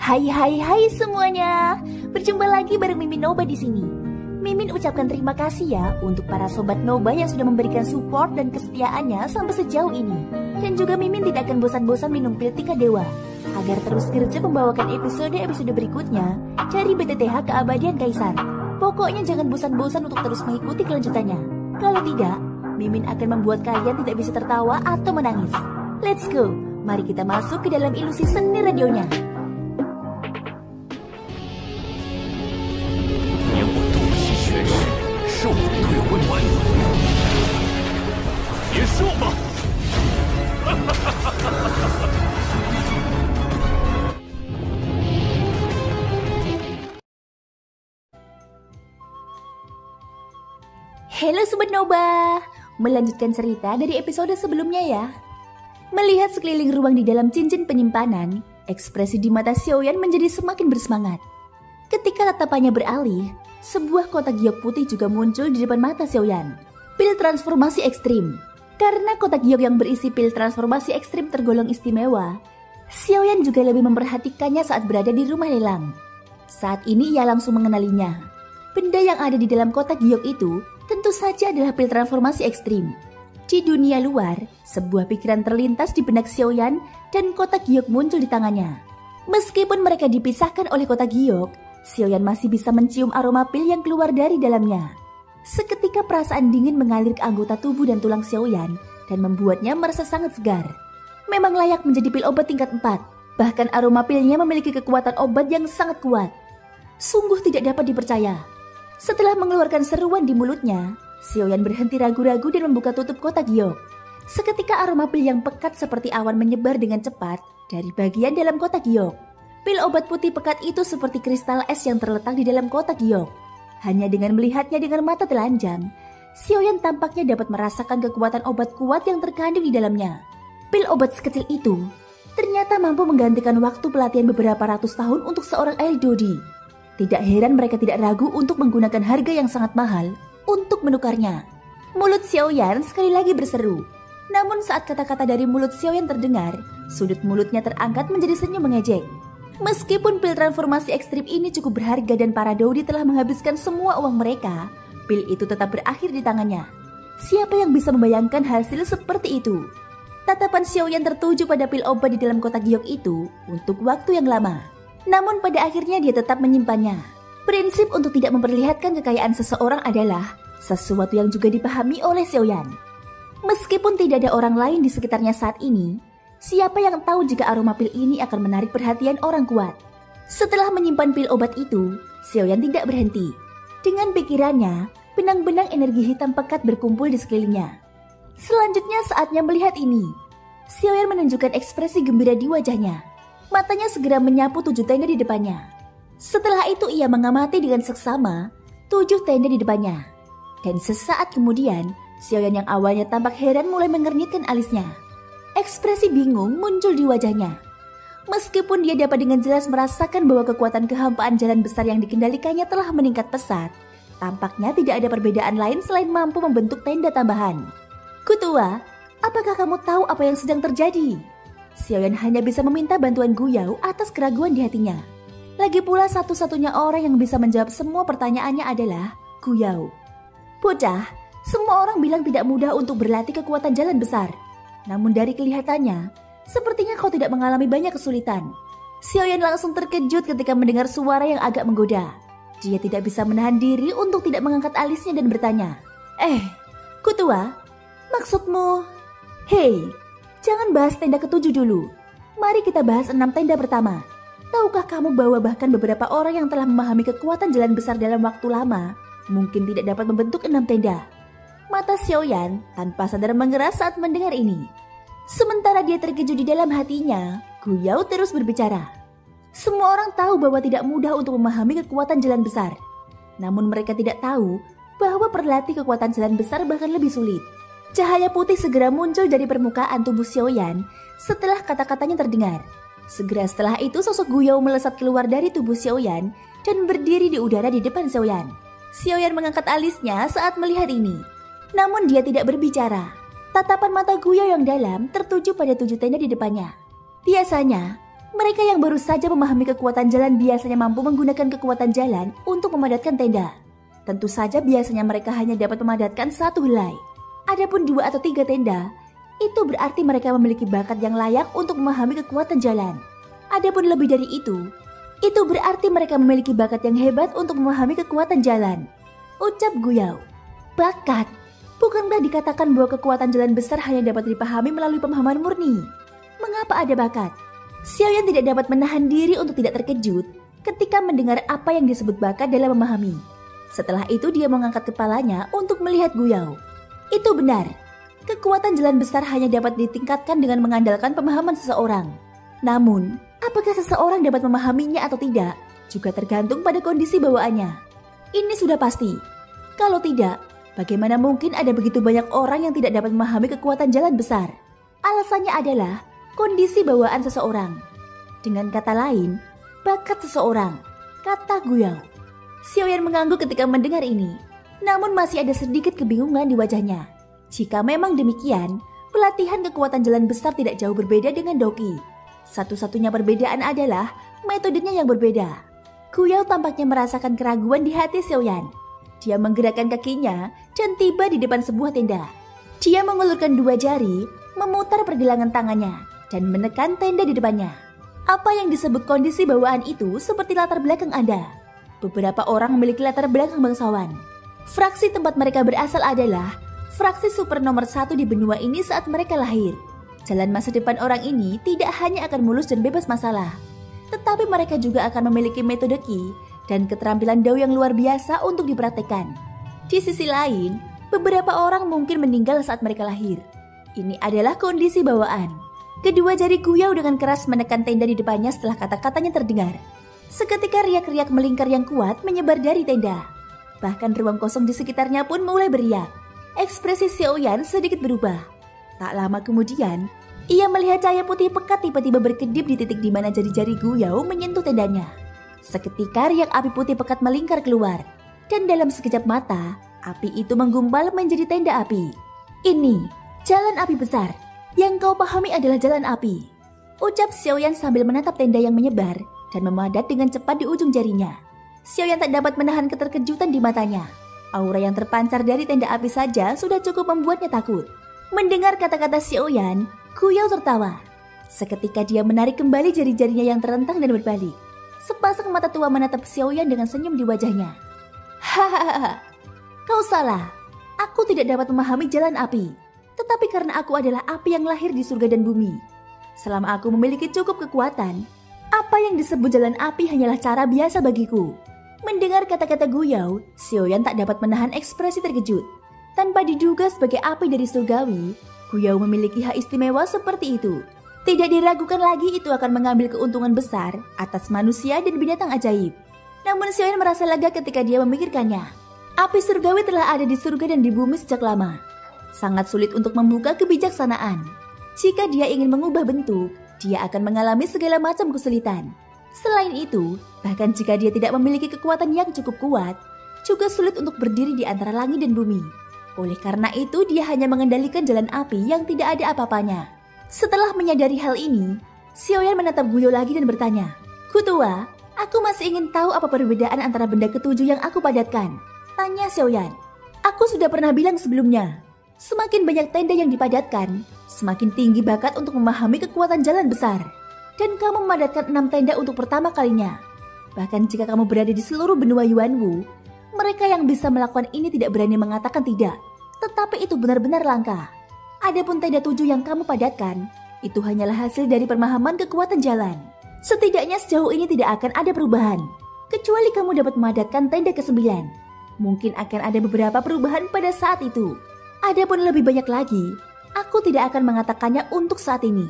Hai semuanya. Berjumpa lagi bareng Mimin Noba di sini. Mimin ucapkan terima kasih ya untuk para sobat Noba yang sudah memberikan support dan kesetiaannya sampai sejauh ini. Dan juga Mimin tidak akan bosan-bosan minum pil Tika Dewa agar terus kerja membawakan episode-episode berikutnya dari BTTH Keabadian Kaisar. Pokoknya jangan bosan-bosan untuk terus mengikuti kelanjutannya. Kalau tidak, Mimin akan membuat kalian tidak bisa tertawa atau menangis. Let's go, mari kita masuk ke dalam ilusi seni radionya. Halo Sobat Noba, melanjutkan cerita dari episode sebelumnya ya. Melihat sekeliling ruang di dalam cincin penyimpanan, ekspresi di mata Xiaoyan menjadi semakin bersemangat. Ketika tatapannya beralih, sebuah kotak giok putih juga muncul di depan mata Xiaoyan. Pil transformasi ekstrim. Karena kotak giok yang berisi pil transformasi ekstrim tergolong istimewa, Xiaoyan juga lebih memperhatikannya saat berada di rumah lelang. Saat ini ia langsung mengenalinya. Benda yang ada di dalam kotak giok itu tentu saja adalah pil transformasi ekstrim. Di dunia luar, sebuah pikiran terlintas di benak Xiaoyan dan kotak giok muncul di tangannya. Meskipun mereka dipisahkan oleh kotak giok, Xiaoyan masih bisa mencium aroma pil yang keluar dari dalamnya. Seketika perasaan dingin mengalir ke anggota tubuh dan tulang Xiaoyan dan membuatnya merasa sangat segar. Memang layak menjadi pil obat tingkat 4. Bahkan aroma pilnya memiliki kekuatan obat yang sangat kuat. Sungguh tidak dapat dipercaya. Setelah mengeluarkan seruan di mulutnya, Xiaoyan berhenti ragu-ragu dan membuka tutup kotak giok. Seketika aroma pil yang pekat seperti awan menyebar dengan cepat dari bagian dalam kotak giok. Pil obat putih pekat itu seperti kristal es yang terletak di dalam kotak giok. Hanya dengan melihatnya dengan mata telanjang, Xiaoyan tampaknya dapat merasakan kekuatan obat kuat yang terkandung di dalamnya. Pil obat sekecil itu ternyata mampu menggantikan waktu pelatihan beberapa ratus tahun untuk seorang Ail Dodi. Tidak heran mereka tidak ragu untuk menggunakan harga yang sangat mahal untuk menukarnya. Mulut Xiaoyan sekali lagi berseru. Namun saat kata-kata dari mulut Xiaoyan terdengar, sudut mulutnya terangkat menjadi senyum mengejek. Meskipun pil transformasi ekstrim ini cukup berharga dan para Dodi telah menghabiskan semua uang mereka, pil itu tetap berakhir di tangannya. Siapa yang bisa membayangkan hasil seperti itu? Tatapan Xiaoyan tertuju pada pil obat di dalam kotak giok itu untuk waktu yang lama. Namun pada akhirnya dia tetap menyimpannya. Prinsip untuk tidak memperlihatkan kekayaan seseorang adalah sesuatu yang juga dipahami oleh Xiaoyan. Meskipun tidak ada orang lain di sekitarnya saat ini, siapa yang tahu jika aroma pil ini akan menarik perhatian orang kuat. Setelah menyimpan pil obat itu, Xiaoyan tidak berhenti. Dengan pikirannya, benang-benang energi hitam pekat berkumpul di sekelilingnya. Selanjutnya saatnya melihat ini. Xiaoyan menunjukkan ekspresi gembira di wajahnya. Matanya segera menyapu 7 tenda di depannya. Setelah itu ia mengamati dengan seksama 7 tenda di depannya. Dan sesaat kemudian, Xiaoyan yang awalnya tampak heran mulai mengernyitkan alisnya. Ekspresi bingung muncul di wajahnya. Meskipun dia dapat dengan jelas merasakan bahwa kekuatan kehampaan jalan besar yang dikendalikannya telah meningkat pesat, tampaknya tidak ada perbedaan lain selain mampu membentuk tenda tambahan. Kutua, apakah kamu tahu apa yang sedang terjadi? Xiaoyan hanya bisa meminta bantuan Gu Yao atas keraguan di hatinya. Lagi pula satu-satunya orang yang bisa menjawab semua pertanyaannya adalah Gu Yao. Bocah, semua orang bilang tidak mudah untuk berlatih kekuatan jalan besar. Namun dari kelihatannya, sepertinya kau tidak mengalami banyak kesulitan. Xiaoyan langsung terkejut ketika mendengar suara yang agak menggoda. Dia tidak bisa menahan diri untuk tidak mengangkat alisnya dan bertanya, Kutua, maksudmu? Hei, jangan bahas tenda ke-7 dulu. Mari kita bahas 6 tenda pertama. Tahukah kamu bahwa bahkan beberapa orang yang telah memahami kekuatan jalan besar dalam waktu lama mungkin tidak dapat membentuk 6 tenda? Mata Xiaoyan tanpa sadar mengeras saat mendengar ini. Sementara dia terkejut di dalam hatinya, Gu Yao terus berbicara. Semua orang tahu bahwa tidak mudah untuk memahami kekuatan jalan besar. Namun mereka tidak tahu bahwa berlatih kekuatan jalan besar bahkan lebih sulit. Cahaya putih segera muncul dari permukaan tubuh Xiaoyan setelah kata-katanya terdengar. Segera setelah itu sosok Gu Yao melesat keluar dari tubuh Xiaoyan dan berdiri di udara di depan Xiaoyan. Xiaoyan mengangkat alisnya saat melihat ini. Namun dia tidak berbicara. Tatapan mata Gu Yao yang dalam tertuju pada 7 tenda di depannya. Biasanya, Mereka yang baru saja memahami kekuatan jalan biasanya mampu menggunakan kekuatan jalan untuk memadatkan tenda. Tentu saja biasanya mereka hanya dapat memadatkan satu helai. Adapun 2 atau 3 tenda, itu berarti mereka memiliki bakat yang layak untuk memahami kekuatan jalan. Adapun lebih dari itu berarti mereka memiliki bakat yang hebat untuk memahami kekuatan jalan. Ucap Guyao. Bakat? Bukankah dikatakan bahwa kekuatan jalan besar hanya dapat dipahami melalui pemahaman murni? Mengapa ada bakat? Xiaoyan tidak dapat menahan diri untuk tidak terkejut ketika mendengar apa yang disebut bakat dalam memahami. Setelah itu dia mengangkat kepalanya untuk melihat Guyao. Itu benar. Kekuatan jalan besar hanya dapat ditingkatkan dengan mengandalkan pemahaman seseorang. Namun, apakah seseorang dapat memahaminya atau tidak juga tergantung pada kondisi bawaannya. Ini sudah pasti. Kalau tidak, bagaimana mungkin ada begitu banyak orang yang tidak dapat memahami kekuatan jalan besar? Alasannya adalah kondisi bawaan seseorang. Dengan kata lain, bakat seseorang, kata Guyao. Xiaoyan mengangguk ketika mendengar ini, namun masih ada sedikit kebingungan di wajahnya. Jika memang demikian, pelatihan kekuatan jalan besar tidak jauh berbeda dengan Doki. Satu-satunya perbedaan adalah metodenya yang berbeda. Guyao tampaknya merasakan keraguan di hati Xiaoyan. Dia menggerakkan kakinya dan tiba di depan sebuah tenda. Dia mengulurkan 2 jari, memutar pergelangan tangannya, dan menekan tenda di depannya. Apa yang disebut kondisi bawaan itu seperti latar belakang Anda. Beberapa orang memiliki latar belakang bangsawan. Fraksi tempat mereka berasal adalah fraksi super nomor 1 di benua ini saat mereka lahir. Jalan masa depan orang ini tidak hanya akan mulus dan bebas masalah, tetapi mereka juga akan memiliki metode Qi dan keterampilan Dao yang luar biasa untuk dipraktekkan. Di sisi lain, beberapa orang mungkin meninggal saat mereka lahir. Ini adalah kondisi bawaan. Kedua jari Guyao dengan keras menekan tenda di depannya setelah kata-katanya terdengar. Seketika riak-riak melingkar yang kuat menyebar dari tenda. Bahkan ruang kosong di sekitarnya pun mulai beriak. Ekspresi Xiaoyan sedikit berubah. Tak lama kemudian, ia melihat cahaya putih pekat tiba-tiba berkedip di titik di mana jari-jari Guyao menyentuh tendanya. Seketika riak api putih pekat melingkar keluar. Dan dalam sekejap mata, api itu menggumpal menjadi tenda api. Ini, jalan api besar. Yang kau pahami adalah jalan api, ucap Xiaoyan sambil menatap tenda yang menyebar dan memadat dengan cepat di ujung jarinya. Xiaoyan tak dapat menahan keterkejutan di matanya. Aura yang terpancar dari tenda api saja sudah cukup membuatnya takut. Mendengar kata-kata Xiaoyan, Guyao tertawa. Seketika dia menarik kembali jari-jarinya yang terentang dan berbalik. Sepasang mata tua menatap Xiaoyan dengan senyum di wajahnya. Hahaha, kau salah. Aku tidak dapat memahami jalan api. Tetapi karena aku adalah api yang lahir di surga dan bumi. Selama aku memiliki cukup kekuatan, apa yang disebut jalan api hanyalah cara biasa bagiku. Mendengar kata-kata Guyao, Xiaoyan tak dapat menahan ekspresi terkejut. Tanpa diduga sebagai api dari surgawi, Guyao memiliki hak istimewa seperti itu. Tidak diragukan lagi itu akan mengambil keuntungan besar atas manusia dan binatang ajaib. Namun Xiaoyan merasa lega ketika dia memikirkannya. Api surgawi telah ada di surga dan di bumi sejak lama. Sangat sulit untuk membuka kebijaksanaan. Jika dia ingin mengubah bentuk, dia akan mengalami segala macam kesulitan. Selain itu, bahkan jika dia tidak memiliki kekuatan yang cukup kuat, juga sulit untuk berdiri di antara langit dan bumi. Oleh karena itu, dia hanya mengendalikan jalan api yang tidak ada apa-apanya. Setelah menyadari hal ini, Xiaoyan menatap Guyao lagi dan bertanya, "Kutua, aku masih ingin tahu apa perbedaan antara benda ketujuh yang aku padatkan?" Tanya Xiaoyan. "Aku sudah pernah bilang sebelumnya. Semakin banyak tenda yang dipadatkan, semakin tinggi bakat untuk memahami kekuatan jalan besar. Dan kamu memadatkan 6 tenda untuk pertama kalinya. Bahkan jika kamu berada di seluruh benua Yuanwu, mereka yang bisa melakukan ini tidak berani mengatakan tidak. Tetapi itu benar-benar langka. Adapun tenda 7 yang kamu padatkan, itu hanyalah hasil dari pemahaman kekuatan jalan. Setidaknya sejauh ini tidak akan ada perubahan. Kecuali kamu dapat memadatkan tenda ke-9. Mungkin akan ada beberapa perubahan pada saat itu. Adapun lebih banyak lagi, aku tidak akan mengatakannya untuk saat ini.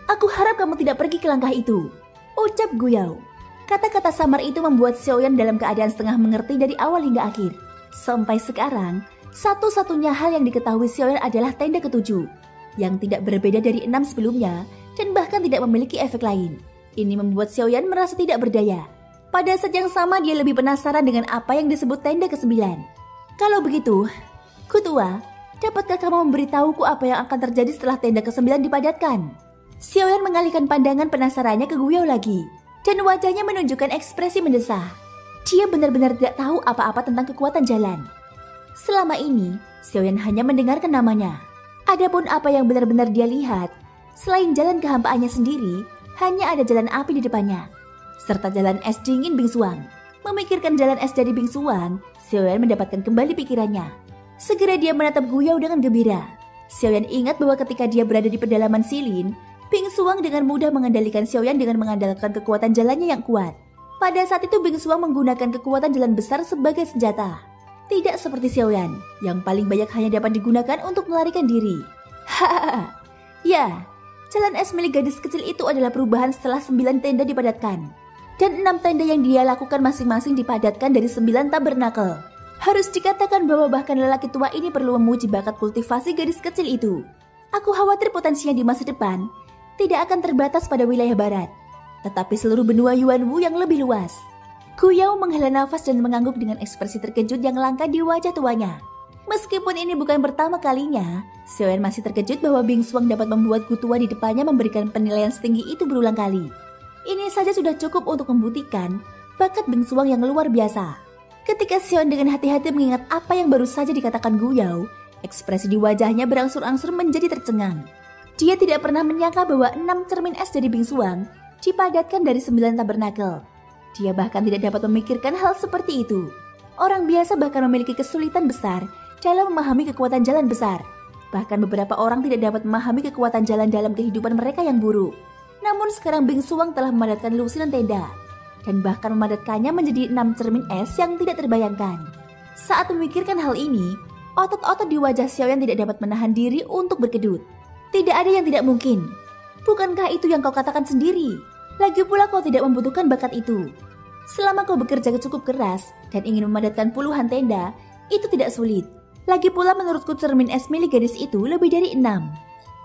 Aku harap kamu tidak pergi ke langkah itu," ucap Guyao. Kata-kata samar itu membuat Xiaoyan dalam keadaan setengah mengerti dari awal hingga akhir. Sampai sekarang, satu-satunya hal yang diketahui Xiaoyan adalah tenda ke-7, yang tidak berbeda dari 6 sebelumnya dan bahkan tidak memiliki efek lain. Ini membuat Xiaoyan merasa tidak berdaya. Pada saat yang sama dia lebih penasaran dengan apa yang disebut tenda ke-9. "Kalau begitu, Kutua, dapatkah kamu memberitahuku apa yang akan terjadi setelah tenda ke-9 dipadatkan?" Xiaoyan mengalihkan pandangan penasarannya ke Guyao lagi, dan wajahnya menunjukkan ekspresi mendesah. Dia benar-benar tidak tahu apa-apa tentang kekuatan jalan. Selama ini, Xiaoyan hanya mendengarkan namanya. Adapun apa yang benar-benar dia lihat, selain jalan kehampaannya sendiri, hanya ada jalan api di depannya, serta jalan es dingin Bingsuang. Memikirkan jalan es dari Bingsuang, Xiaoyan mendapatkan kembali pikirannya. Segera dia menatap Guyao dengan gembira. Xiaoyan ingat bahwa ketika dia berada di pedalaman Silin, Bingsuang dengan mudah mengendalikan Xiaoyan dengan mengandalkan kekuatan jalannya yang kuat. Pada saat itu Bingsuang menggunakan kekuatan jalan besar sebagai senjata. Tidak seperti Xiaoyan, yang paling banyak hanya dapat digunakan untuk melarikan diri. Hahaha. Ya, jalan es milik gadis kecil itu adalah perubahan setelah 9 tenda dipadatkan. Dan 6 tenda yang dia lakukan masing-masing dipadatkan dari 9 tabernakel. Harus dikatakan bahwa bahkan lelaki tua ini perlu memuji bakat kultivasi gadis kecil itu. Aku khawatir potensinya di masa depan tidak akan terbatas pada wilayah barat, tetapi seluruh benua Yuanwu yang lebih luas. Guyao menghela nafas dan mengangguk dengan ekspresi terkejut yang langka di wajah tuanya. Meskipun ini bukan pertama kalinya, Xiaoyan masih terkejut bahwa Bingsuang dapat membuat Gu tua di depannya memberikan penilaian setinggi itu berulang kali. Ini saja sudah cukup untuk membuktikan bakat Bingsuang yang luar biasa. Ketika Xiaoyan dengan hati-hati mengingat apa yang baru saja dikatakan Guyao, ekspresi di wajahnya berangsur-angsur menjadi tercengang. Dia tidak pernah menyangka bahwa 6 cermin es dari Bingsuang dipadatkan dari 9 tabernakel. Dia bahkan tidak dapat memikirkan hal seperti itu. Orang biasa bahkan memiliki kesulitan besar dalam memahami kekuatan jalan besar. Bahkan beberapa orang tidak dapat memahami kekuatan jalan dalam kehidupan mereka yang buruk. Namun sekarang Bingsuang telah memadatkan lusinan tenda, dan bahkan memadatkannya menjadi 6 cermin es yang tidak terbayangkan. Saat memikirkan hal ini, otot-otot di wajah Xiaoyan tidak dapat menahan diri untuk berkedut. Tidak ada yang tidak mungkin. Bukankah itu yang kau katakan sendiri? Lagi pula kau tidak membutuhkan bakat itu. Selama kau bekerja cukup keras dan ingin memadatkan puluhan tenda, itu tidak sulit. Lagi pula menurutku cermin es milik gadis itu lebih dari 6.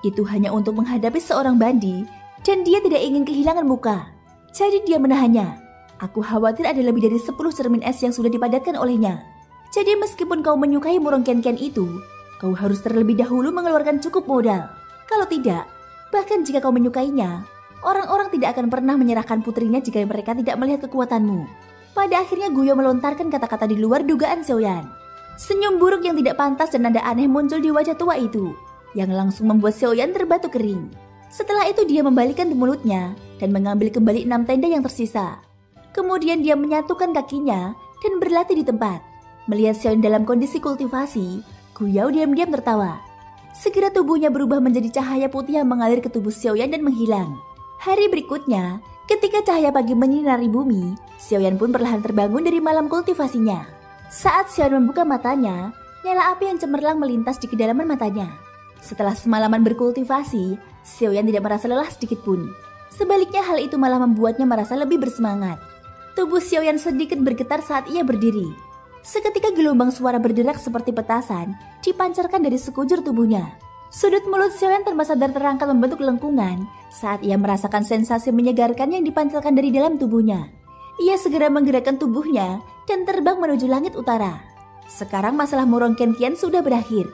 Itu hanya untuk menghadapi seorang bandi, dan dia tidak ingin kehilangan muka. Jadi dia menahannya. Aku khawatir ada lebih dari 10 cermin es yang sudah dipadatkan olehnya. Jadi meskipun kau menyukai murong Ken-Ken itu, kau harus terlebih dahulu mengeluarkan cukup modal. Kalau tidak, bahkan jika kau menyukainya, orang-orang tidak akan pernah menyerahkan putrinya jika mereka tidak melihat kekuatanmu. Pada akhirnya Guyao melontarkan kata-kata di luar dugaan Xiaoyan. Senyum buruk yang tidak pantas dan nada aneh muncul di wajah tua itu, yang langsung membuat Xiaoyan terbatuk kering. Setelah itu dia membalikkan mulutnya dan mengambil kembali 6 tenda yang tersisa. Kemudian dia menyatukan kakinya dan berlatih di tempat. Melihat Xiaoyan dalam kondisi kultivasi, Guyao diam-diam tertawa. Segera tubuhnya berubah menjadi cahaya putih yang mengalir ke tubuh Xiaoyan dan menghilang. Hari berikutnya, ketika cahaya pagi menyinari bumi, Xiaoyan pun perlahan terbangun dari malam kultivasinya. Saat Xiaoyan membuka matanya, nyala api yang cemerlang melintas di kedalaman matanya. Setelah semalaman berkultivasi, Xiaoyan tidak merasa lelah sedikit pun. Sebaliknya hal itu malah membuatnya merasa lebih bersemangat. Tubuh Xiaoyan sedikit bergetar saat ia berdiri. Seketika gelombang suara berderak seperti petasan dipancarkan dari sekujur tubuhnya. Sudut mulut Xiaoyan tanpa sadar terangkat membentuk lengkungan saat ia merasakan sensasi menyegarkan yang dipancarkan dari dalam tubuhnya. Ia segera menggerakkan tubuhnya dan terbang menuju langit utara. Sekarang masalah murong Ken-Ken sudah berakhir.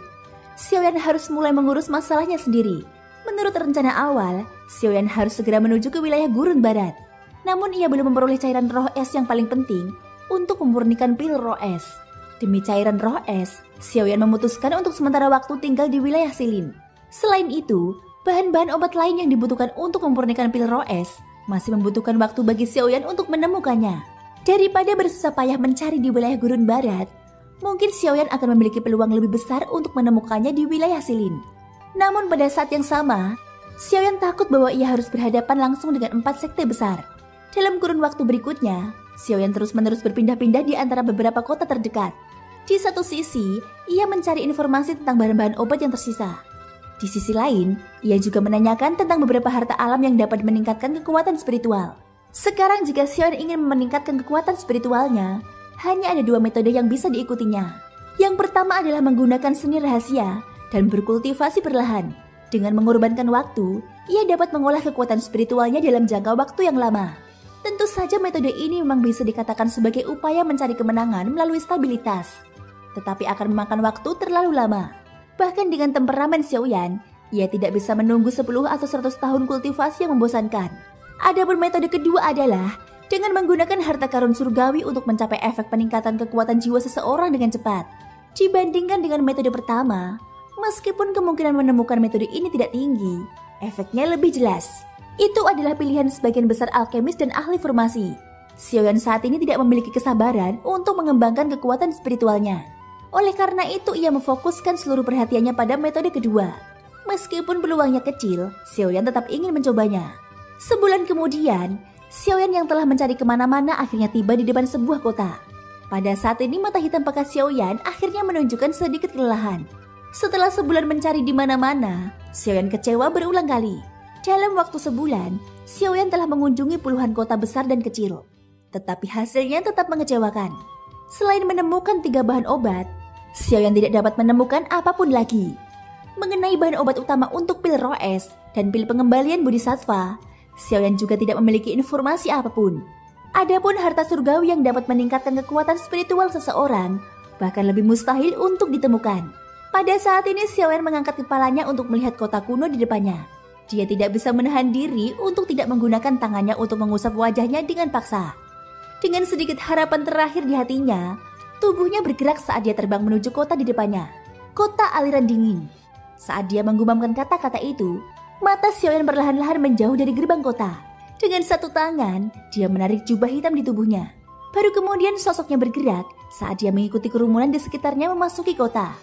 Xiaoyan harus mulai mengurus masalahnya sendiri. Menurut rencana awal, Xiaoyan harus segera menuju ke wilayah gurun barat. Namun ia belum memperoleh cairan roh es yang paling penting untuk memurnikan pil roh es. Demi cairan roh es, Xiaoyan memutuskan untuk sementara waktu tinggal di wilayah Silin. Selain itu, bahan-bahan obat lain yang dibutuhkan untuk memurnikan pil roh es masih membutuhkan waktu bagi Xiaoyan untuk menemukannya. Daripada bersusah payah mencari di wilayah gurun barat, mungkin Xiaoyan akan memiliki peluang lebih besar untuk menemukannya di wilayah Silin. Namun pada saat yang sama, Xiaoyan takut bahwa ia harus berhadapan langsung dengan 4 sekte besar. Dalam kurun waktu berikutnya, Xiaoyan terus-menerus berpindah-pindah di antara beberapa kota terdekat. Di satu sisi, ia mencari informasi tentang bahan-bahan obat yang tersisa. Di sisi lain, ia juga menanyakan tentang beberapa harta alam yang dapat meningkatkan kekuatan spiritual. Sekarang jika Xiaoyan ingin meningkatkan kekuatan spiritualnya, hanya ada 2 metode yang bisa diikutinya. Yang pertama adalah menggunakan seni rahasia dan berkultivasi perlahan. Dengan mengorbankan waktu, ia dapat mengolah kekuatan spiritualnya dalam jangka waktu yang lama. Tentu saja metode ini memang bisa dikatakan sebagai upaya mencari kemenangan melalui stabilitas, tetapi akan memakan waktu terlalu lama. Bahkan dengan temperamen Xiaoyan, Ia tidak bisa menunggu 10 atau 100 tahun kultivasi yang membosankan. Adapun metode kedua adalah dengan menggunakan harta karun surgawi untuk mencapai efek peningkatan kekuatan jiwa seseorang dengan cepat. Dibandingkan dengan metode pertama, meskipun kemungkinan menemukan metode ini tidak tinggi, efeknya lebih jelas. Itu adalah pilihan sebagian besar alkemis dan ahli formasi. Xiaoyan saat ini tidak memiliki kesabaran untuk mengembangkan kekuatan spiritualnya. Oleh karena itu, ia memfokuskan seluruh perhatiannya pada metode kedua. Meskipun peluangnya kecil, Xiaoyan tetap ingin mencobanya. Sebulan kemudian, Xiaoyan yang telah mencari kemana-mana akhirnya tiba di depan sebuah kota. Pada saat ini mata hitam pekat Xiaoyan akhirnya menunjukkan sedikit kelelahan. Setelah sebulan mencari di mana-mana, Xiaoyan kecewa berulang kali. Dalam waktu sebulan, Xiaoyan telah mengunjungi puluhan kota besar dan kecil. Tetapi hasilnya tetap mengecewakan. Selain menemukan 3 bahan obat, Xiaoyan tidak dapat menemukan apapun lagi. Mengenai bahan obat utama untuk pil Roes dan pil pengembalian Bodhisattva, Xiaoyan juga tidak memiliki informasi apapun. Adapun harta surgawi yang dapat meningkatkan kekuatan spiritual seseorang, bahkan lebih mustahil untuk ditemukan. Pada saat ini Xiaoyan mengangkat kepalanya untuk melihat kota kuno di depannya. Dia tidak bisa menahan diri untuk tidak menggunakan tangannya untuk mengusap wajahnya dengan paksa. Dengan sedikit harapan terakhir di hatinya, tubuhnya bergerak saat dia terbang menuju kota di depannya. Kota aliran dingin. Saat dia menggumamkan kata-kata itu, mata Xiaoyan perlahan-lahan menjauh dari gerbang kota. Dengan satu tangan, dia menarik jubah hitam di tubuhnya. Baru kemudian sosoknya bergerak saat dia mengikuti kerumunan di sekitarnya memasuki kota.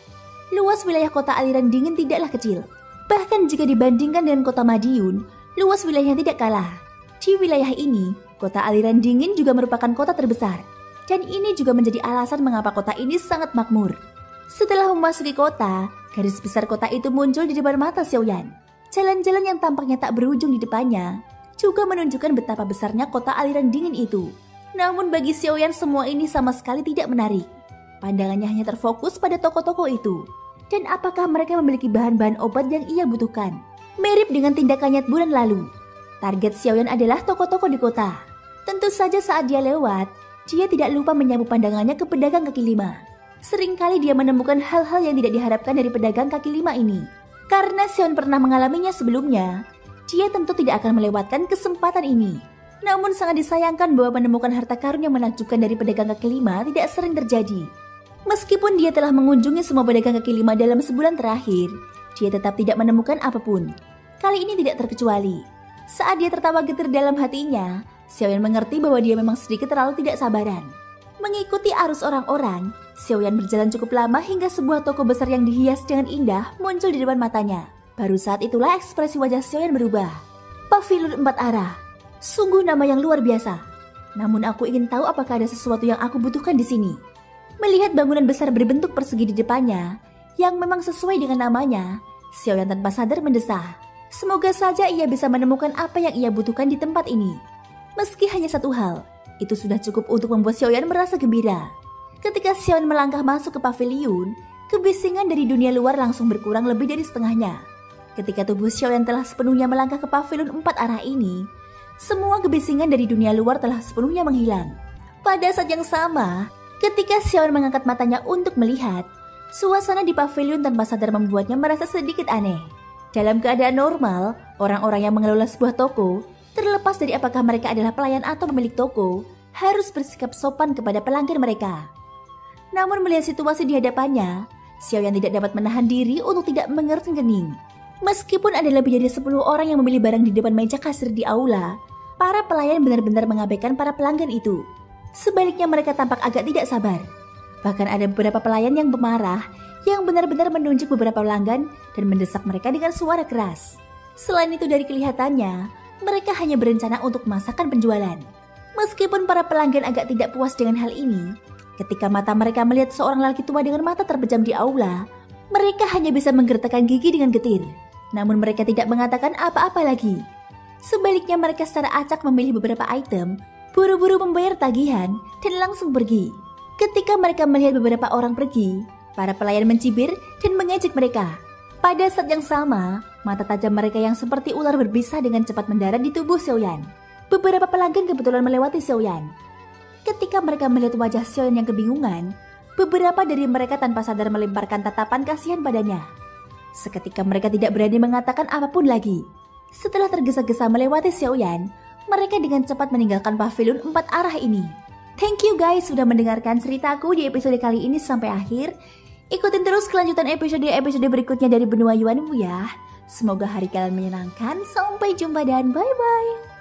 Luas wilayah kota aliran dingin tidaklah kecil. Bahkan jika dibandingkan dengan kota Madiun, luas wilayahnya tidak kalah. Di wilayah ini, kota aliran dingin juga merupakan kota terbesar. Dan ini juga menjadi alasan mengapa kota ini sangat makmur. Setelah memasuki kota, garis besar kota itu muncul di depan mata Xiaoyan. Jalan-jalan yang tampaknya tak berujung di depannya juga menunjukkan betapa besarnya kota aliran dingin itu. Namun bagi Xiaoyan semua ini sama sekali tidak menarik. Pandangannya hanya terfokus pada toko-toko itu. Dan apakah mereka memiliki bahan-bahan obat yang ia butuhkan? Mirip dengan tindakannya bulan lalu. Target Xiaoyan adalah toko-toko di kota. Tentu saja saat dia lewat, dia tidak lupa menyapu pandangannya ke pedagang kaki lima. Seringkali dia menemukan hal-hal yang tidak diharapkan dari pedagang kaki lima ini. Karena Xiaoyan pernah mengalaminya sebelumnya, dia tentu tidak akan melewatkan kesempatan ini. Namun sangat disayangkan bahwa menemukan harta karun yang menakjubkan dari pedagang kaki lima tidak sering terjadi. Meskipun dia telah mengunjungi semua pedagang kaki lima dalam sebulan terakhir, dia tetap tidak menemukan apapun. Kali ini tidak terkecuali. Saat dia tertawa getir dalam hatinya, Xiaoyan mengerti bahwa dia memang sedikit terlalu tidak sabaran. Mengikuti arus orang-orang, Xiaoyan berjalan cukup lama hingga sebuah toko besar yang dihias dengan indah muncul di depan matanya. Baru saat itulah ekspresi wajah Xiaoyan berubah. Pavilion 4 arah. Sungguh nama yang luar biasa. Namun aku ingin tahu apakah ada sesuatu yang aku butuhkan di sini. Melihat bangunan besar berbentuk persegi di depannya, yang memang sesuai dengan namanya, Xiaoyan tanpa sadar mendesah. Semoga saja ia bisa menemukan apa yang ia butuhkan di tempat ini. Meski hanya satu hal, itu sudah cukup untuk membuat Xiaoyan merasa gembira. Ketika Xiaoyan melangkah masuk ke pavilion, kebisingan dari dunia luar langsung berkurang lebih dari setengahnya. Ketika tubuh Xiaoyan telah sepenuhnya melangkah ke pavilion 4 arah ini, semua kebisingan dari dunia luar telah sepenuhnya menghilang. Pada saat yang sama, ketika Xiaoyan mengangkat matanya untuk melihat, suasana di pavilion tanpa sadar membuatnya merasa sedikit aneh. Dalam keadaan normal, orang-orang yang mengelola sebuah toko, terlepas dari apakah mereka adalah pelayan atau pemilik toko, harus bersikap sopan kepada pelanggan mereka. Namun melihat situasi di hadapannya, Xiaoyan tidak dapat menahan diri untuk tidak mengerutkan kening. Meskipun ada lebih dari 10 orang yang memilih barang di depan meja kasir di aula, para pelayan benar-benar mengabaikan para pelanggan itu. Sebaliknya mereka tampak agak tidak sabar. Bahkan ada beberapa pelayan yang pemarah yang benar-benar menunjuk beberapa pelanggan dan mendesak mereka dengan suara keras. Selain itu dari kelihatannya, mereka hanya berencana untuk memasakkan penjualan. Meskipun para pelanggan agak tidak puas dengan hal ini, ketika mata mereka melihat seorang lelaki tua dengan mata terpejam di aula, mereka hanya bisa menggertakkan gigi dengan getir. Namun mereka tidak mengatakan apa-apa lagi. Sebaliknya mereka secara acak memilih beberapa item, buru-buru membayar tagihan, dan langsung pergi. Ketika mereka melihat beberapa orang pergi, para pelayan mencibir dan mengejek mereka. Pada saat yang sama, mata tajam mereka yang seperti ular berbisa dengan cepat mendarat di tubuh Xiaoyan. Beberapa pelanggan kebetulan melewati Xiaoyan. Ketika mereka melihat wajah Xiaoyan yang kebingungan, beberapa dari mereka tanpa sadar melemparkan tatapan kasihan padanya. Seketika mereka tidak berani mengatakan apapun lagi. Setelah tergesa-gesa melewati Xiaoyan, mereka dengan cepat meninggalkan pavilion 4 arah ini. Thank you guys sudah mendengarkan ceritaku di episode kali ini sampai akhir. Ikutin terus kelanjutan episode berikutnya dari benua Yuanmu ya. Semoga hari kalian menyenangkan. Sampai jumpa dan bye-bye.